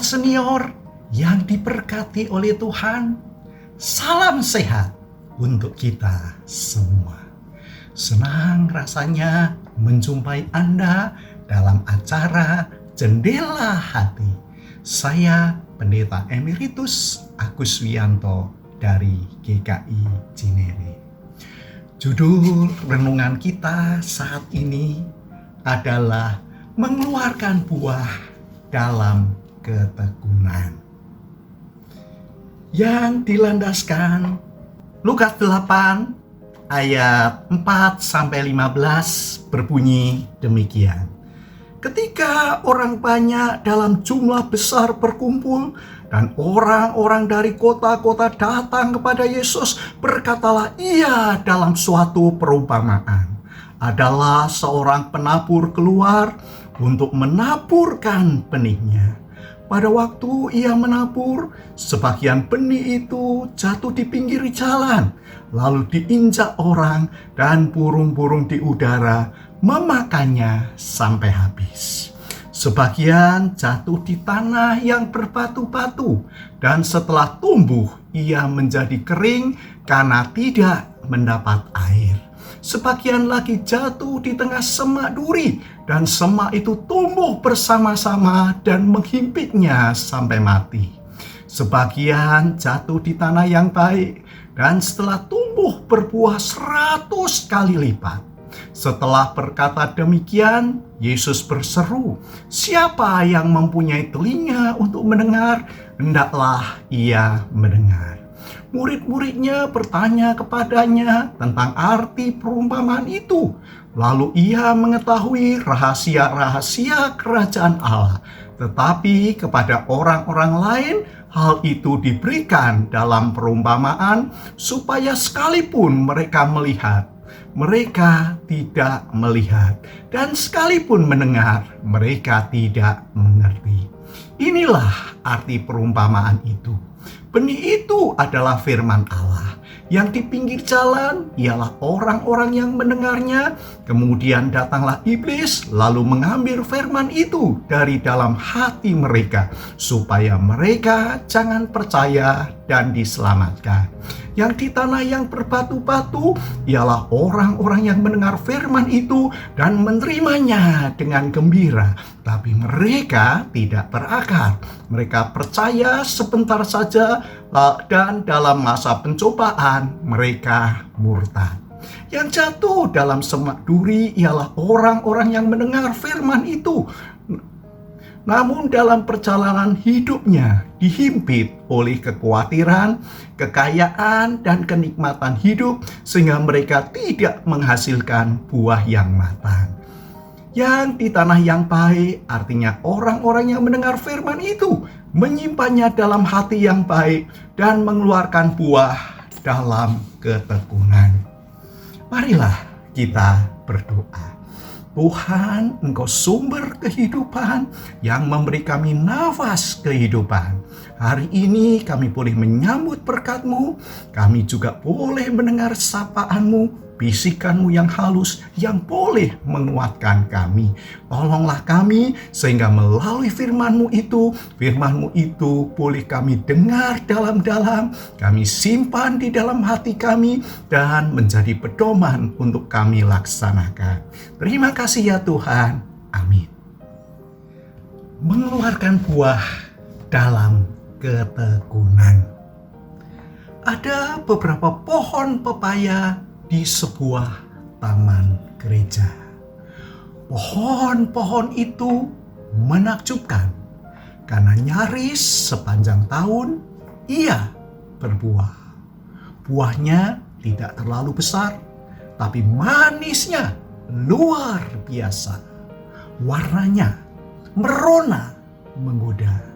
Sobat senior yang diberkati oleh Tuhan, salam sehat untuk kita semua. Senang rasanya menjumpai Anda dalam acara Jendela Hati. Saya Pendeta Emeritus Agus Wianto dari GKI Cinere. Judul renungan kita saat ini adalah mengeluarkan buah dalam ketekunan, yang dilandaskan Lukas 8 ayat 4-15 berbunyi demikian. Ketika orang banyak dalam jumlah besar berkumpul dan orang-orang dari kota-kota datang kepada Yesus, berkatalah ia dalam suatu perumpamaan. Adalah seorang penabur keluar untuk menaburkan benihnya. Pada waktu ia menabur, sebagian benih itu jatuh di pinggir jalan, lalu diinjak orang dan burung-burung di udara memakannya sampai habis. Sebagian jatuh di tanah yang berbatu-batu, dan setelah tumbuh ia menjadi kering karena tidak mendapat air. Sebagian lagi jatuh di tengah semak duri, dan semak itu tumbuh bersama-sama dan menghimpitnya sampai mati. Sebagian jatuh di tanah yang baik, dan setelah tumbuh berbuah 100 kali lipat. Setelah berkata demikian, Yesus berseru, "Siapa yang mempunyai telinga untuk mendengar, hendaklah ia mendengar." Murid-muridnya bertanya kepadanya tentang arti perumpamaan itu. Lalu ia mengetahui rahasia-rahasia kerajaan Allah. Tetapi kepada orang-orang lain hal itu diberikan dalam perumpamaan, supaya sekalipun mereka melihat, mereka tidak melihat, dan sekalipun mendengar, mereka tidak mengerti. Inilah arti perumpamaan itu. Benih itu adalah firman Allah. Yang di pinggir jalan ialah orang-orang yang mendengarnya. Kemudian datanglah iblis lalu mengambil firman itu dari dalam hati mereka, supaya mereka jangan percaya dan diselamatkan. Yang di tanah yang berbatu-batu ialah orang-orang yang mendengar firman itu dan menerimanya dengan gembira, tapi mereka tidak berakar. Mereka percaya sebentar saja, dan dalam masa pencobaan mereka murtad. Yang jatuh dalam semak duri ialah orang-orang yang mendengar firman itu, namun dalam perjalanan hidupnya dihimpit oleh kekhawatiran, kekayaan, dan kenikmatan hidup, sehingga mereka tidak menghasilkan buah yang matang. Yang di tanah yang baik artinya orang-orang yang mendengar firman itu, menyimpannya dalam hati yang baik, dan mengeluarkan buah dalam ketekunan. Marilah kita berdoa. Tuhan, Engkau sumber kehidupan yang memberi kami nafas kehidupan. Hari ini kami boleh menyambut berkat-Mu, kami juga boleh mendengar sapaan-Mu, bisikan-Mu yang halus yang boleh menguatkan kami. Tolonglah kami sehingga melalui firman-Mu itu boleh kami dengar dalam-dalam, kami simpan di dalam hati kami, dan menjadi pedoman untuk kami laksanakan. Terima kasih ya Tuhan. Amin. Mengeluarkan buah dalam ketekunan. Ada beberapa pohon pepaya di sebuah taman gereja. Pohon-pohon itu menakjubkan karena nyaris sepanjang tahun ia berbuah. Buahnya tidak terlalu besar, tapi manisnya luar biasa. Warnanya merona menggoda.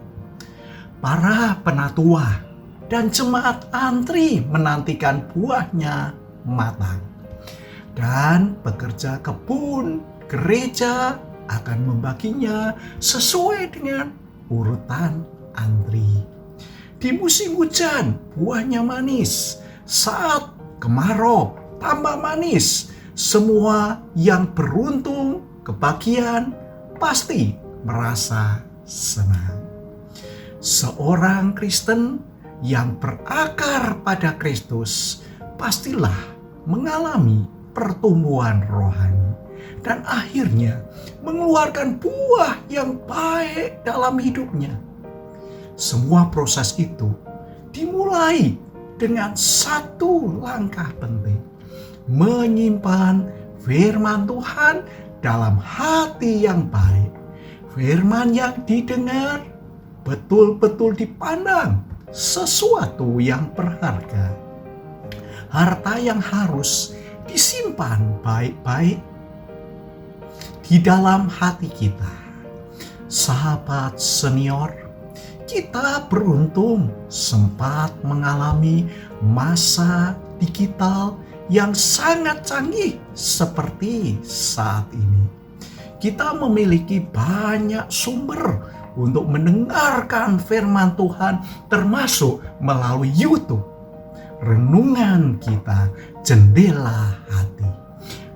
Para penatua dan jemaat antri menantikan buahnya matang. Dan pekerja kebun gereja akan membaginya sesuai dengan urutan antri. Di musim hujan buahnya manis, saat kemarau tambah manis. Semua yang beruntung kebagian pasti merasa senang. Seorang Kristen yang berakar pada Kristus pastilah mengalami pertumbuhan rohani dan akhirnya mengeluarkan buah yang baik dalam hidupnya. Semua proses itu dimulai dengan satu langkah penting: menyimpan firman Tuhan dalam hati yang baik. Firman yang didengar betul-betul dipandang sesuatu yang berharga. Harta yang harus disimpan baik-baik di dalam hati kita. Sahabat senior, kita beruntung sempat mengalami masa digital yang sangat canggih seperti saat ini. Kita memiliki banyak sumber untuk mendengarkan firman Tuhan, termasuk melalui YouTube. Renungan kita, jendela hati.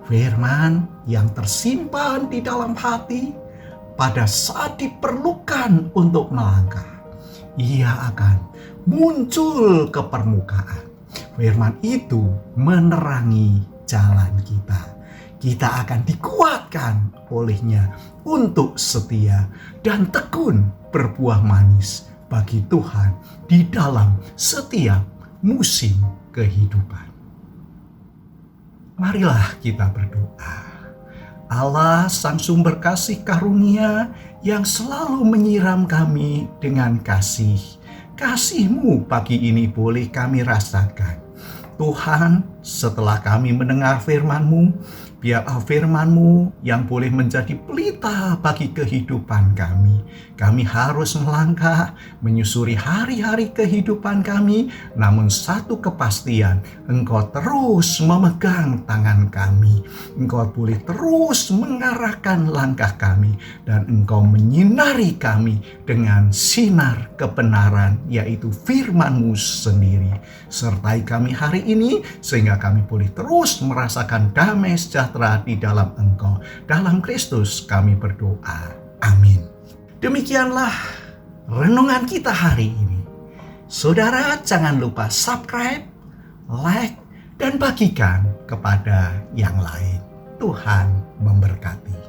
Firman yang tersimpan di dalam hati pada saat diperlukan untuk melangkah, ia akan muncul ke permukaan. Firman itu menerangi jalan kita. Kita akan dikuatkan olehnya untuk setia dan tekun berbuah manis bagi Tuhan di dalam setiap musim kehidupan. Marilah kita berdoa. Allah, Sang Sumber Kasih Karunia yang selalu menyiram kami dengan kasih. Kasih-Mu pagi ini boleh kami rasakan. Tuhan, setelah kami mendengar firman-Mu, biarlah firman-Mu yang boleh menjadi pelita bagi kehidupan kami. Kami harus melangkah, menyusuri hari-hari kehidupan kami, namun satu kepastian, Engkau terus memegang tangan kami. Engkau boleh terus mengarahkan langkah kami, dan Engkau menyinari kami dengan sinar kebenaran, yaitu firman-Mu sendiri. Sertai kami hari ini, sehingga kami boleh terus merasakan damai sejahtera di dalam Engkau. Dalam Kristus kami berdoa. Amin. Demikianlah renungan kita hari ini. Saudara, jangan lupa subscribe, like, dan bagikan kepada yang lain. Tuhan memberkati.